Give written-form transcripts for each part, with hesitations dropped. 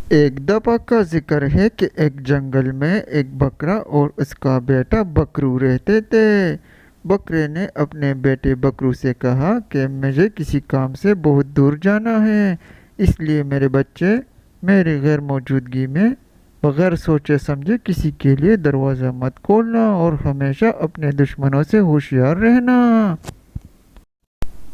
ایک دفعہ کا ذکر ہے کہ ایک جنگل میں ایک بکرا اور اس کا بیٹا بکرو رہتے تھے۔ بکرے نے اپنے بیٹے بکرو سے کہا کہ مجھے کسی کام سے بہت دور جانا ہے، اس لیے میرے بچے میری غیر موجودگی میں بغیر سوچے سمجھے کسی کے لیے دروازہ مت کھولنا اور ہمیشہ اپنے دشمنوں سے ہوشیار رہنا۔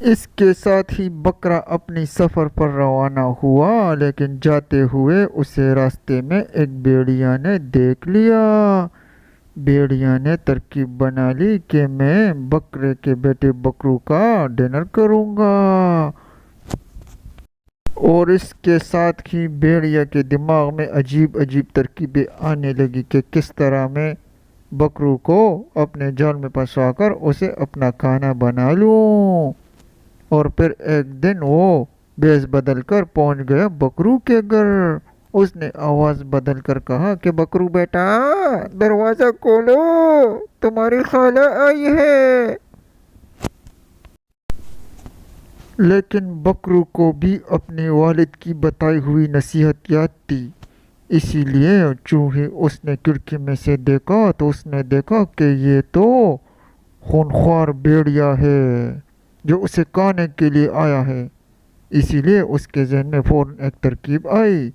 اس کے ساتھ ہی بکرا اپنی سفر پر روانہ ہوا، لیکن جاتے ہوئے اسے راستے میں ایک بھیڑیا نے دیکھ لیا۔ بھیڑیا نے ترکیب بنا لی کہ میں بکرے کے بیٹے بکرو کا ڈنر کروں گا، اور اس کے ساتھ ہی بھیڑیا کے دماغ میں عجیب عجیب ترکیبیں آنے لگی کہ کس طرح میں بکرو کو اپنے جال میں پھنسا کر اسے اپنا کھانا بنا لوں۔ اور پھر ایک دن وہ بیس بدل کر پہنچ گیا بکرو کے گھر۔ اس نے آواز بدل کر کہا کہ بکرو بیٹا، دروازہ کھولو، تمہاری خالہ آئی ہے۔ لیکن بکرو کو بھی اپنے والد کی بتائی ہوئی نصیحت یاد تھی، اسی لیے چوں ہی اس نے کھڑکی میں سے دیکھا تو اس نے دیکھا کہ یہ تو خونخوار بھیڑیا ہے جو اسے کھانے کے لیے آیا ہے۔ اسی لیے اس کے ذہن میں فوراً ایک ترکیب آئی۔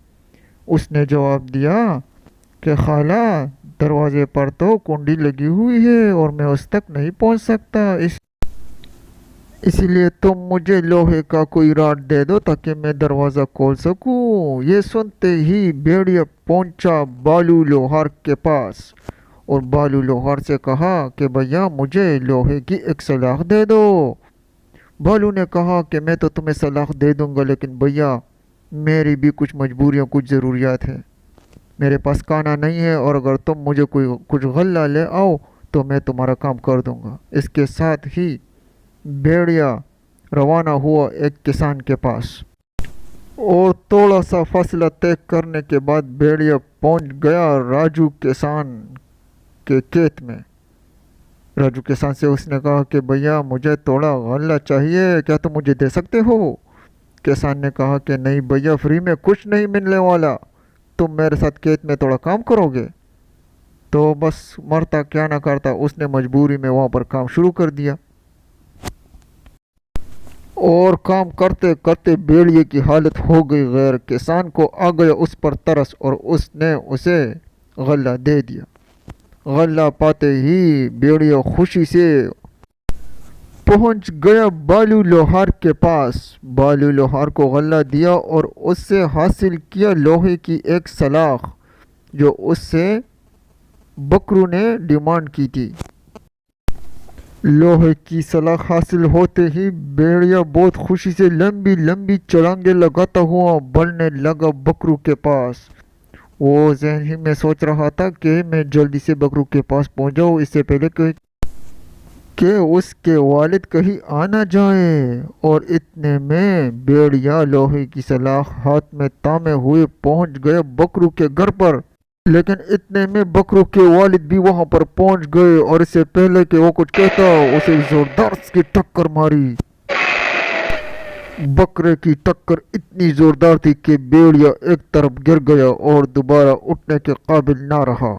اس نے جواب دیا کہ خالہ، دروازے پر تو کنڈی لگی ہوئی ہے اور میں اس تک نہیں پہنچ سکتا، اسی لیے تم مجھے لوہے کا کوئی راڈ دے دو تاکہ میں دروازہ کھول سکوں۔ یہ سنتے ہی بھیڑیا پہنچا بالو لوہار کے پاس اور بالو لوہار سے کہا کہ بھیا، مجھے لوہے کی ایک سلاخ دے دو۔ بالو نے کہا کہ میں تو تمہیں سلاخ دے دوں گا، لیکن بھیا میری بھی کچھ مجبوریاں، کچھ ضروریات ہیں۔ میرے پاس کھانا نہیں ہے، اور اگر تم مجھے کچھ غلہ لے آؤ تو میں تمہارا کام کر دوں گا۔ اس کے ساتھ ہی بھیڑیا روانہ ہوا ایک کسان کے پاس، اور تھوڑا سا فاصلہ طے کرنے کے بعد بھیڑیا پہنچ گیا راجو کسان کے کھیت میں۔ راجو کسان سے اس نے کہا کہ بھیا، مجھے تھوڑا غلہ چاہیے، کیا تم مجھے دے سکتے ہو؟ کسان نے کہا کہ نہیں بھیا، فری میں کچھ نہیں ملنے والا، تم میرے ساتھ کھیت میں تھوڑا کام کرو گے؟ تو بس مرتا کیا نہ کرتا، اس نے مجبوری میں وہاں پر کام شروع کر دیا، اور کام کرتے کرتے بھیڑیے کی حالت ہو گئی غیر۔ کسان کو آ گیا اس پر ترس اور اس نے اسے غلہ دے دیا۔ غلہ پاتے ہی بھیڑیا خوشی سے پہنچ گیا بالو لوہار کے پاس۔ بالو لوہار کو غلہ دیا اور اس سے حاصل کیا لوہے کی ایک سلاخ جو اس سے بکرو نے ڈیمانڈ کی تھی۔ لوہے کی سلاخ حاصل ہوتے ہی بھیڑیا بہت خوشی سے لمبی لمبی چھلانگیں لگاتا ہوا بڑھنے لگا بکرو کے پاس۔ وہ ذہن ہی میں سوچ رہا تھا کہ میں جلدی سے بکرو کے پاس پہنچ جاؤں، اس سے پہلے کہ اس کے والد کہیں آ نہ جائیں۔ اور اتنے میں بھیڑیا لوہے کی سلاخ ہاتھ میں تھامے ہوئے پہنچ گیا بکرو کے گھر پر۔ لیکن اتنے میں بکرو کے والد بھی وہاں پر پہنچ گئے، اور اس سے پہلے کہ وہ کچھ کہتا اسے زوردار کی ٹکر ماری۔ بکرے کی ٹکر اتنی زوردار تھی کہ بھیڑیا ایک طرف گر گیا اور دوبارہ اٹھنے کے قابل نہ رہا۔